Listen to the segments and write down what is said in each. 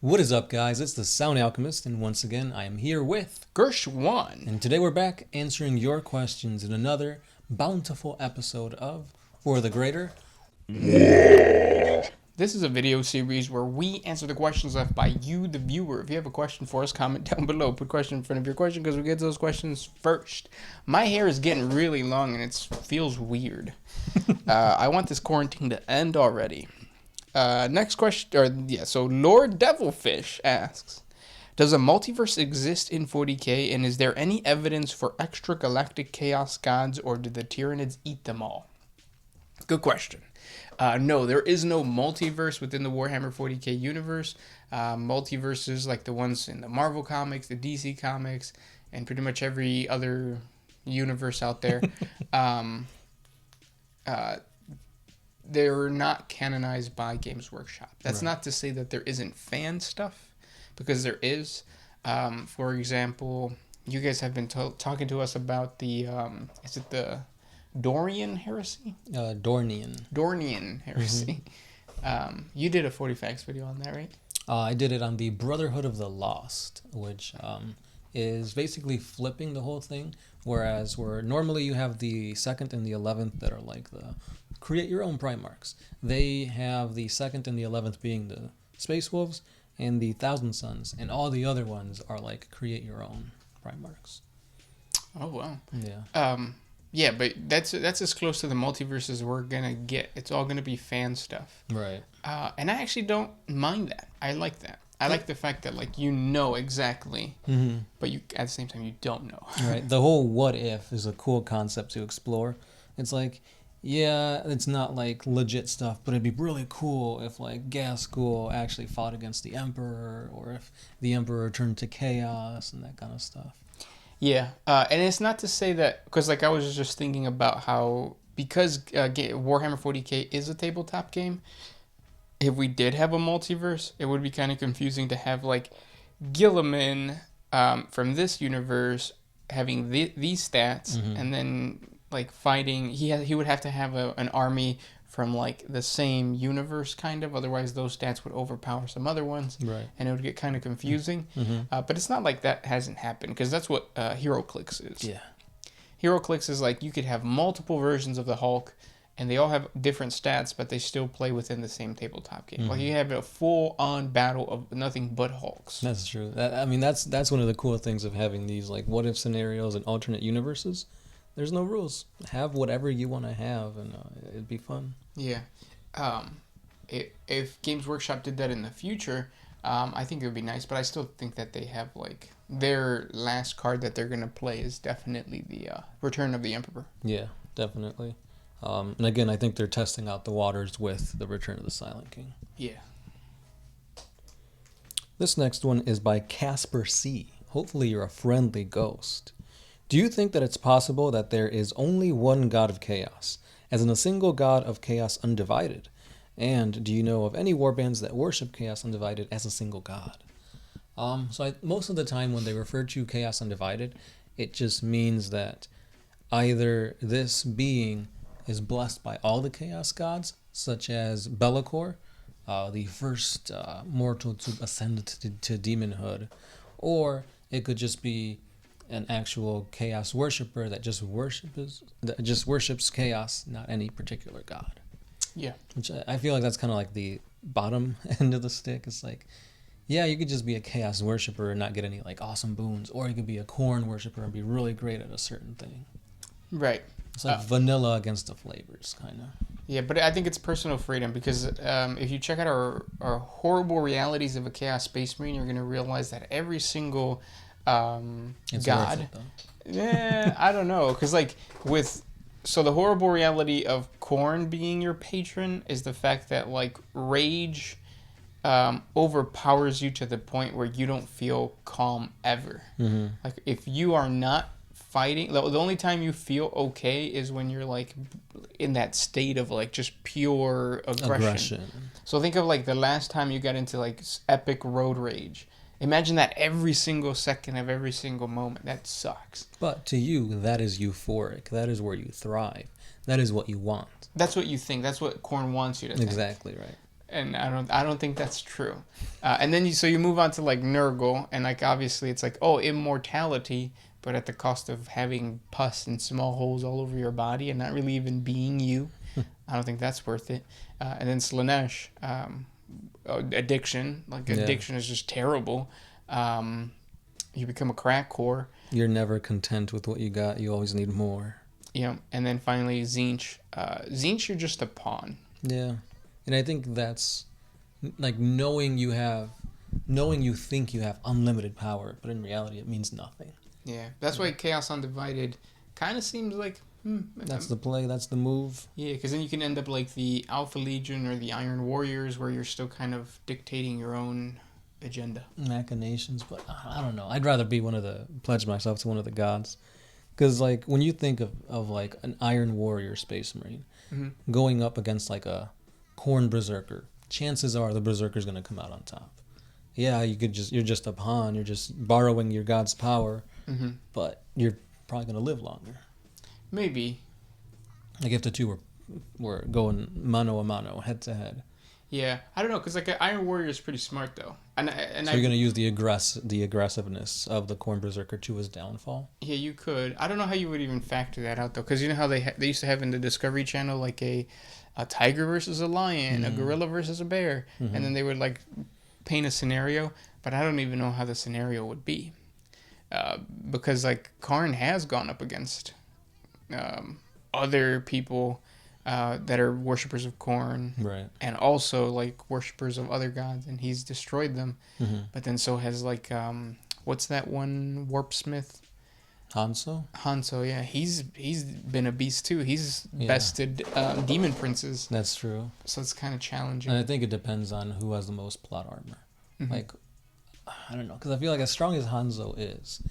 What is up, guys? It's the Sound Alchemist, and once again, I am here with Gersh1. And today we're back answering your questions in another bountiful episode of For the Greater. This is a video series where we answer the questions left by you, the viewer. If you have a question for us, comment down below. Put question in front of your question because we get to those questions first. My hair is getting really long and it feels weird. I want this quarantine to end already. Next question, so Lord Devilfish asks, does a multiverse exist in 40K, and is there any evidence for extragalactic chaos gods, or did the Tyranids eat them all? Good question. No, there is no multiverse within the Warhammer 40K universe. Multiverses like the ones in the Marvel comics, the DC comics, and pretty much every other universe out there. They're not canonized by Games Workshop. That's not to say that there isn't fan stuff, because there is. For example, you guys have been talking to us about the, is it the Dorian heresy? Dornian heresy. Mm-hmm. You did a 40 Facts video on that, right? I did it on the Brotherhood of the Lost, which is basically flipping the whole thing, whereas where normally you have the 2nd and the 11th that are like the create your own Primarchs. They have the 2nd and the 11th being the Space Wolves and the Thousand Sons, and all the other ones are like create your own Primarchs. Oh wow. Yeah. Yeah, but that's as close to the multiverse as we're gonna get. It's all gonna be fan stuff. Right. And I actually don't mind that. I like that. I like the fact that like you know exactly, but you at the same time you don't know. Right. The whole what if is a cool concept to explore. It's like, yeah, it's not like legit stuff, but it'd be really cool if like Gaskull actually fought against the Emperor, or if the Emperor turned to chaos and that kind of stuff. Yeah, and it's not to say that, because like I was just thinking about how, because Warhammer 40K is a tabletop game, if we did have a multiverse, it would be kind of confusing to have like Gilliman from this universe having these stats, and then like fighting, he would have to have an army from like the same universe kind of, otherwise those stats would overpower some other ones, right? And it would get kind of confusing. But it's not like that hasn't happened, because that's what HeroClix is. Yeah, HeroClix is like you could have multiple versions of the Hulk, and they all have different stats, but they still play within the same tabletop game. Like you have a full-on battle of nothing but Hulks. That's true. That's one of the cool things of having these like what if scenarios and alternate universes. There's no rules. Have whatever you want to have, and it'd be fun. Yeah. If Games Workshop did that in the future, I think it would be nice. But I still think that they have, like, their last card that they're going to play is definitely the Return of the Emperor. Yeah, definitely. And again, I think they're testing out the waters with the Return of the Silent King. Yeah. This next one is by Casper C. Hopefully you're a friendly ghost. Do you think that it's possible that there is only one god of chaos, as in a single god of chaos undivided? And do you know of any warbands that worship chaos undivided as a single god? Most of the time when they refer to chaos undivided, it just means that either this being is blessed by all the chaos gods, such as Be'lakor, the first mortal to ascend to demonhood, or it could just be an actual chaos worshiper that just worships chaos, not any particular god. Yeah. Which I feel like that's kind of like the bottom end of the stick. It's like, yeah, you could just be a chaos worshiper and not get any like awesome boons, or you could be a corn worshiper and be really great at a certain thing. Right. It's like vanilla against the flavors, kind of. Yeah, but I think it's personal freedom, because if you check out our horrible realities of a Chaos Space Marine, you're going to realize that every single god, I don't know, because like the horrible reality of Khorne being your patron is the fact that like rage overpowers you to the point where you don't feel calm ever. Like if you are not fighting, the only time you feel okay is when you're like in that state of like just pure aggression. So think of like the last time you got into like epic road rage. Imagine that every single second of every single moment. That sucks. But to you, that is euphoric. That is where you thrive. That is what you want. That's what you think. That's what Khorne wants you to think. Exactly right. and I don't think that's true. And then you move on to like Nurgle, and like obviously it's like, oh, immortality, but at the cost of having pus and small holes all over your body and not really even being you. I don't think that's worth it. And then Slanesh, addiction. Like addiction is just terrible. You become a crack whore. You're never content with what you got. You always need more. Yeah, and then finally Tzeentch. Tzeentch, you're just a pawn. Yeah, and I think that's like knowing you think you have unlimited power, but in reality it means nothing. Yeah, that's why Chaos Undivided kind of seems like that's the play, that's the move. Yeah, because then you can end up like the Alpha Legion or the Iron Warriors, where you're still kind of dictating your own agenda. Machinations, but I don't know. I'd rather be pledge myself to one of the gods. Because, like, when you think of like, an Iron Warrior Space Marine going up against, like, a Khorne Berserker, chances are the Berserker's going to come out on top. Yeah, you're just a pawn, you're just borrowing your god's power, but you're probably going to live longer. Maybe. Like, if the two were going mano a mano, head to head. Yeah, I don't know, because like an Iron Warrior is pretty smart though, so you're gonna use the aggressiveness of the Khorne Berserker to his downfall. Yeah, you could. I don't know how you would even factor that out though, because you know how they used to have in the Discovery Channel like a tiger versus a lion, a gorilla versus a bear, and then they would like paint a scenario, but I don't even know how the scenario would be, because like Karn has gone up against other people. That are worshippers of Khorne, right? And also like worshippers of other gods, and he's destroyed them. But then so has like what's that one warpsmith? Hanzo, yeah, he's been a beast too. He's bested demon princes. That's true. So it's kind of challenging. And I think it depends on who has the most plot armor. Like, I don't know, because I feel like as strong as Hanzo is,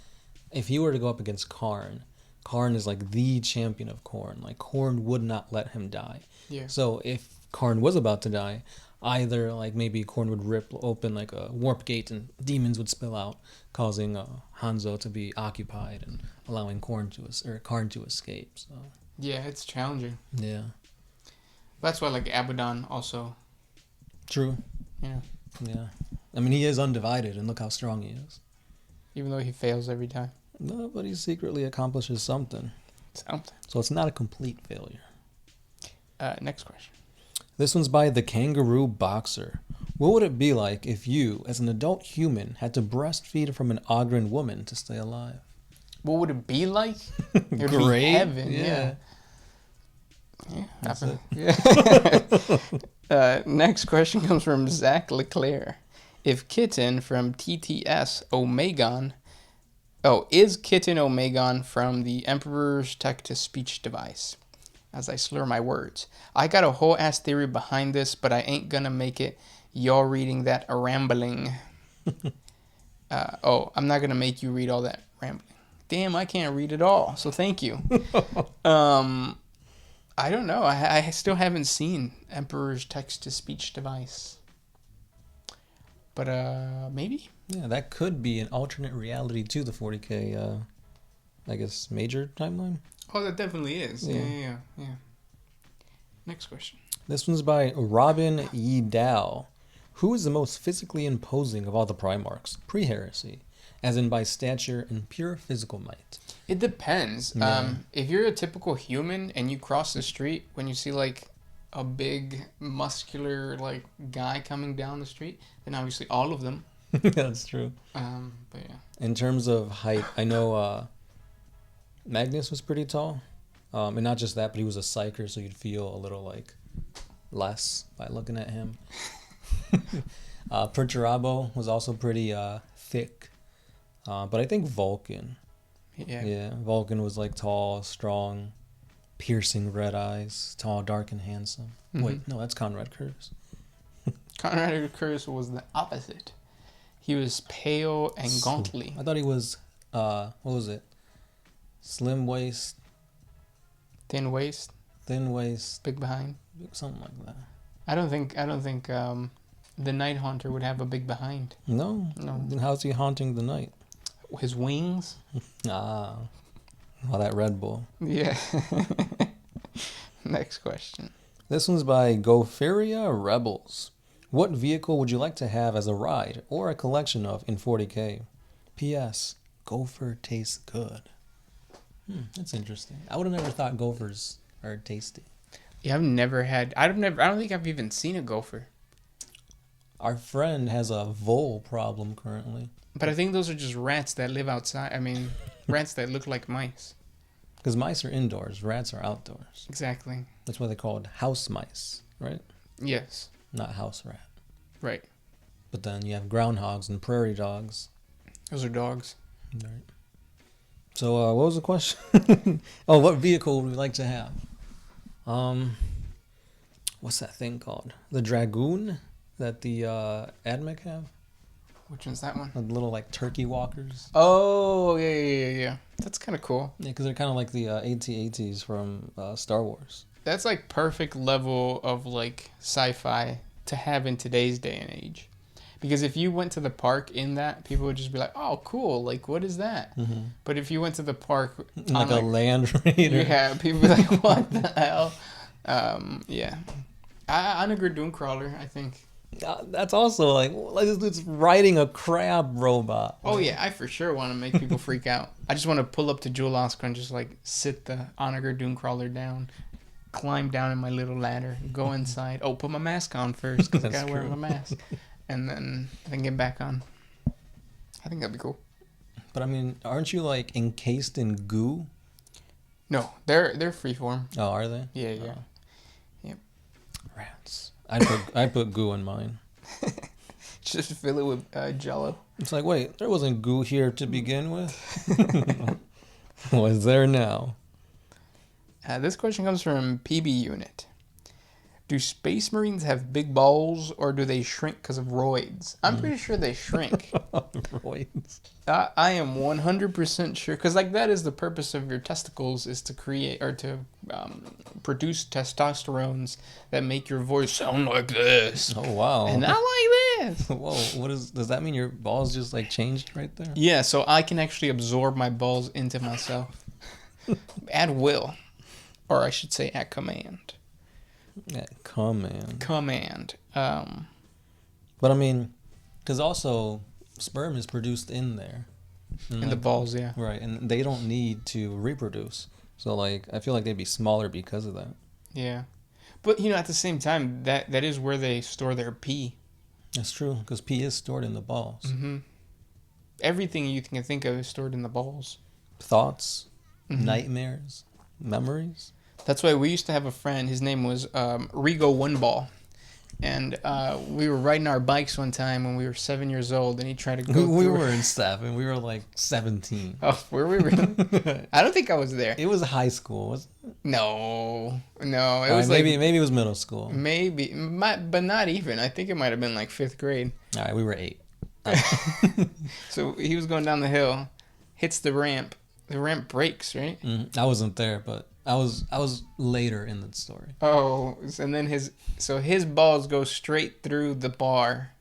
if he were to go up against Karn is like the champion of Khorne. Like, Khorne would not let him die. Yeah. So if Karn was about to die, either like maybe Khorne would rip open like a warp gate and demons would spill out, causing Hanzo to be occupied and allowing Karn to escape. So yeah, it's challenging. Yeah. That's why like Abaddon also. True. Yeah. Yeah. I mean, he is undivided, and look how strong he is. Even though he fails every time. No, but he secretly accomplishes something. So it's not a complete failure. Next question. This one's by the Kangaroo Boxer. What would it be like if you, as an adult human, had to breastfeed from an Ogren woman to stay alive? What would it be like? It would Great. be heaven. Yeah. That's it. Yeah. Next question comes from Zach Leclerc. If Kitten from TTS Omegon... Oh, is Kitten Omegon from the Emperor's text-to-speech device? As I slur my words. I got a whole ass theory behind this, but I ain't gonna make it. Y'all reading that a rambling. I'm not gonna make you read all that rambling. Damn, I can't read it all, so thank you. I don't know. I still haven't seen Emperor's text-to-speech device. But, maybe? Yeah, that could be an alternate reality to the 40K, I guess, major timeline. Oh, that definitely is. Yeah. Next question. This one's by Robin E. Dow. Who is the most physically imposing of all the Primarchs, pre-heresy, as in by stature and pure physical might? It depends. Yeah. If you're a typical human and you cross the street, when you see, like, a big, muscular, like, guy coming down the street, then obviously all of them. That's true. But yeah. In terms of height, I know Magnus was pretty tall. And not just that, but he was a psyker, so you'd feel a little, like, less by looking at him. Perturabo was also pretty thick. But I think Vulcan. Yeah, Vulcan was, like, tall, strong, piercing red eyes, tall, dark, and handsome. Wait, no, that's Conrad Curtis. Conrad Curtis was the opposite. He was pale and gauntly. I thought he was, what was it? Slim waist. Thin waist. Big behind. Something like that. I don't think the Night Haunter would have a big behind. No. Then how's he haunting the night? His wings. All that Red Bull. Yeah. Next question. This one's by Gofaria Rebels. What vehicle would you like to have as a ride or a collection of in 40K? P.S. Gopher tastes good. That's interesting. I would have never thought gophers are tasty. Yeah, I've never had. I don't think I've even seen a gopher. Our friend has a vole problem currently. But I think those are just rats that live outside. I mean, rats that look like mice. Because mice are indoors, rats are outdoors. Exactly. That's why they're called house mice, right? Yes. Not house rat. Right. But then you have groundhogs and prairie dogs. Those are dogs. Right. So what was the question? Oh, what vehicle would we like to have? What's that thing called? The Dragoon that the AdMech have? Which one's that one? The little like turkey walkers. Oh, yeah. That's kind of cool. Yeah, because they're kind of like the AT-ATs from Star Wars. That's like perfect level of like sci-fi to have in today's day and age. Because if you went to the park in that, people would just be like, "Oh, cool! Like, what is that?" Mm-hmm. But if you went to the park, Like a Land Raider. yeah, people would be like, "What the hell?" Yeah, on a Gradoon crawler, I think. That's also like this dude's riding a crab robot. Oh yeah, I for sure want to make people freak out. I just want to pull up to Jewel Oscar and just like sit the Onager Doom crawler down, climb down in my little ladder, go inside. Oh, put my mask on first because I gotta wear my mask, and then get back on. I think that'd be cool. But I mean, aren't you like encased in goo? No, they're freeform. Oh, are they? Yeah. Oh. Yep. Rats. I'd put goo in mine. Just fill it with Jello. It's like, wait, there wasn't goo here to begin with. Was there now? This question comes from PB Unit. Do Space Marines have big balls, or do they shrink because of roids? I'm pretty sure they shrink. Roids. I am 100% sure, because like that is the purpose of your testicles, is to create or to produce testosterones that make your voice sound like this. Oh wow. And not like this. Whoa, does that mean your balls just like changed right there? Yeah, so I can actually absorb my balls into myself at will, or I should say at command. Yeah, command. But I mean, because also sperm is produced in there. In the balls, yeah. Right, and they don't need to reproduce. So like, I feel like they'd be smaller because of that. Yeah, but you know, at the same time, that is where they store their pee. That's true, because pee is stored in the balls. Mm-hmm. Everything you can think of is stored in the balls. Thoughts, nightmares, memories. That's why we used to have a friend. His name was Rigo One Ball. And we were riding our bikes one time when we were 7 years old, and he tried to go We weren't 7. We were like 17. Oh, were we really? I don't think I was there. It was high school, wasn't it? No. It was maybe it was middle school. Maybe, but not even. I think it might have been like 5th grade. All right, we were 8. So he was going down the hill, hits the ramp. The ramp breaks, right? I wasn't there, but I was later in the story. Oh, and then his balls go straight through the bar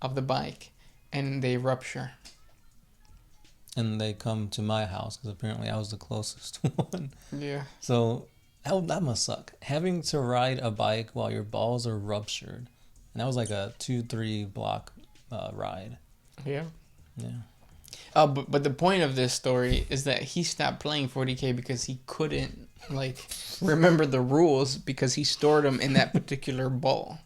of the bike, and they rupture. And they come to my house because apparently I was the closest one. Yeah. So that must suck. Having to ride a bike while your balls are ruptured, and that was like a 2-3 block ride. Yeah. Yeah. But the point of this story is that he stopped playing 40K because he couldn't remember the rules because he stored them in that particular ball.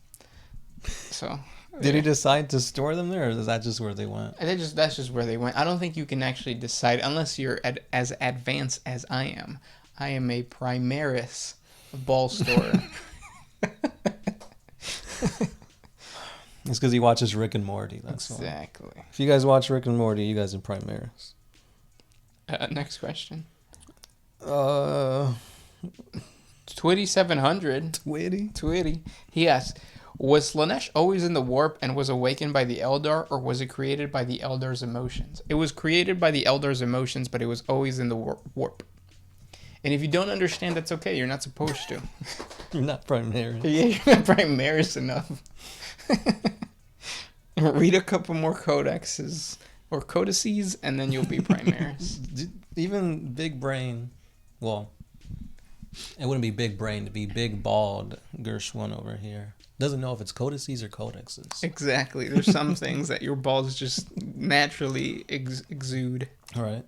So did he decide to store them there, or is that just where they went? That's just where they went. I don't think you can actually decide unless you're as advanced as I am. I am a Primaris ball storer. It's because he watches Rick and Morty. That's exactly. Why. If you guys watch Rick and Morty, you guys are Primaris. Next question. Twitty. Twitty. He asks, was Slanesh always in the warp and was awakened by the Eldar, or was it created by the Eldar's emotions? It was created by the Eldar's emotions, but it was always in the warp. And if you don't understand, that's okay. You're not supposed to. You're not Primaris. Yeah, you're not Primaris enough. Read a couple more codexes or codices, and then you'll be Primaris. Even Big Brain, well, It wouldn't be big brain. It'd be big bald Gershwin over here. Doesn't know if it's codices or codexes. Exactly. There's some things that your balls just naturally exude. All right.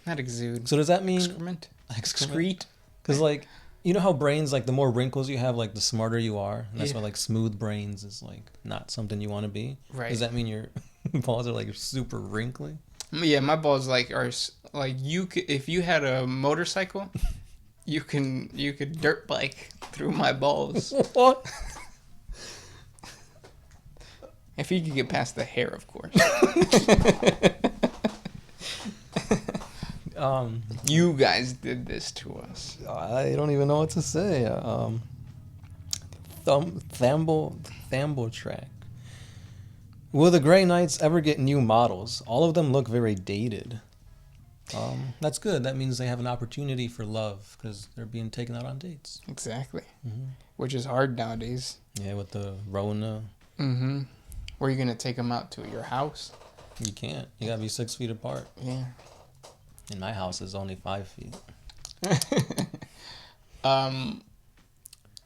Not exude. So does that mean Excrement? excrete? Because like, you know how brains, like the more wrinkles you have, like the smarter you are, and that's why like smooth brains is like not something you want to be. Right. Does that mean your balls are like super wrinkly? Yeah, my balls like are like you could, if you had a motorcycle, you could dirt bike through my balls. What? If you could get past the hair, of course. You guys did this to us. I don't even know what to say. Thamble track. Will the Grey Knights ever get new models? All of them look very dated. That's good. That means they have an opportunity for love because they're being taken out on dates. Exactly. Which is hard nowadays. Yeah, with the Rona. Where are you going to take them out to? Your house? You can't. You gotta be 6 feet apart. Yeah. And my house is only 5 feet.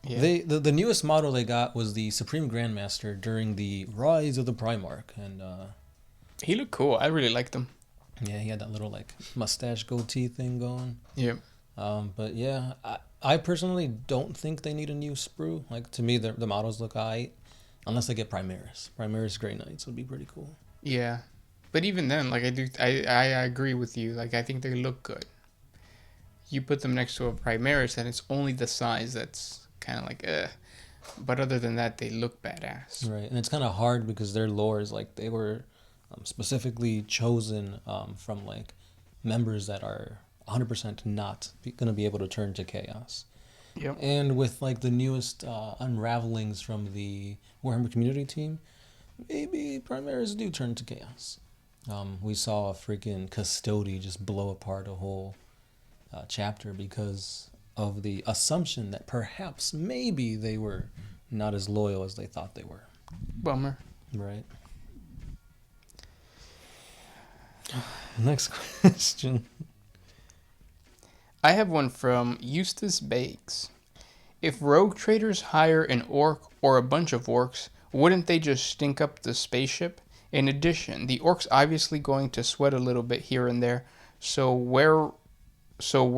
Yeah. The newest model they got was the Supreme Grandmaster during the Rise of the Primarch, and he looked cool. I really liked him. yeah, he had that little like mustache goatee thing going. Yeah. But yeah, I personally don't think they need a new sprue. Like to me, the models look alright, unless they get Primaris. Primaris Grey Knights would be pretty cool. Yeah. But even then, like I agree with you. Like I think they look good. You put them next to a Primaris, and it's only the size that's kind of like, But other than that, they look badass. Right, and it's kind of hard because their lore is like they were specifically chosen from like members that are 100% not going to be able to turn to chaos. Yep. And with like the newest unravelings from the Warhammer community team, maybe Primaris do turn to chaos. We saw a freaking Custody just blow apart a whole chapter because of the assumption that perhaps maybe they were not as loyal as they thought they were. Bummer. Right. Next question. I have one from Eustace Bakes. If rogue traders hire an orc or a bunch of orcs, wouldn't they just stink up the spaceship? In addition, the orcs obviously going to sweat a little bit here and there, so where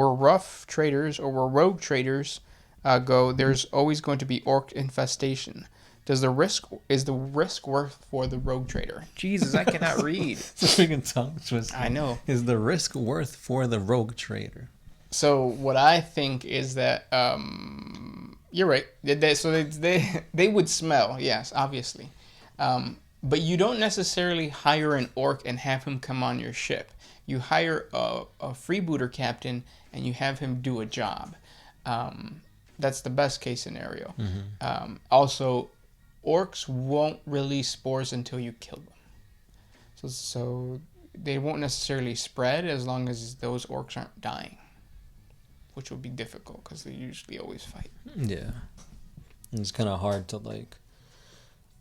rough traders or where rogue traders go, there's always going to be orc infestation. Is the risk worth for the rogue trader? Jesus, I cannot read. It's a freaking tongue twister. I know. Is the risk worth for the rogue trader? So what I think is that you're right. They would smell, yes, obviously. But you don't necessarily hire an orc and have him come on your ship. You hire a freebooter captain and you have him do a job. That's the best case scenario. Also, orcs won't release spores until you kill them. So they won't necessarily spread as long as those orcs aren't dying, which would be difficult because they usually always fight. Yeah. It's kind of hard to like,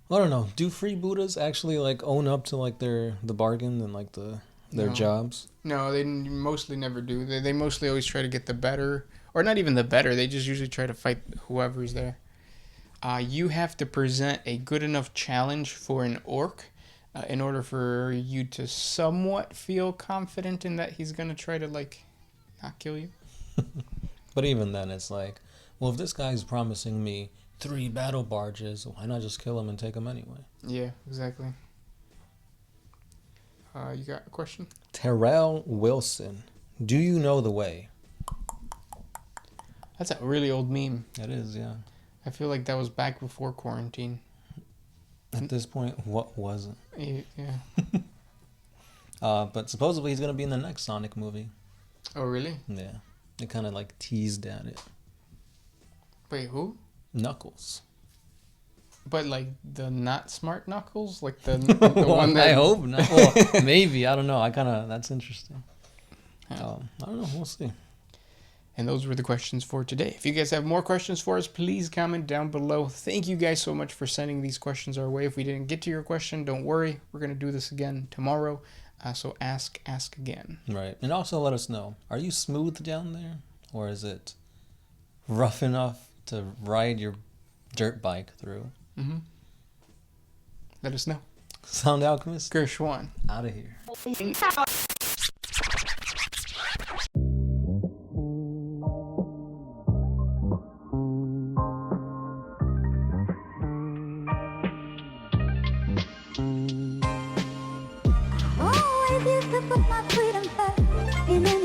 I don't know. Do freebooters actually like own up to like the bargain and like their jobs? No, they mostly never do. They mostly always try to get the better, or not even the better. They just usually try to fight whoever's there. You have to present a good enough challenge for an orc in order for you to somewhat feel confident in that he's gonna try to like not kill you. But even then, it's like, well, if this guy's promising me 3 battle barges, why not just kill him and take him anyway? Yeah, exactly. You got a question? Terrell Wilson, do you know the way? That's a really old meme. It is, yeah. I feel like that was back before quarantine. At this point, what wasn't? Yeah. But supposedly he's going to be in the next Sonic movie. Oh, really? Yeah. They kind of like teased at it. Wait, who? Knuckles. But like the not smart Knuckles? Like the one that... I hope not. Well, maybe. I don't know. That's interesting. I don't know. We'll see. And those were the questions for today. If you guys have more questions for us, please comment down below. Thank you guys so much for sending these questions our way. If we didn't get to your question, don't worry. We're going to do this again tomorrow. So ask again. Right. And also let us know, are you smooth down there? Or is it rough enough to ride your dirt bike through. Let us know. Sound Alchemist, Gershwan. out of here. Always used to put my freedom first, and then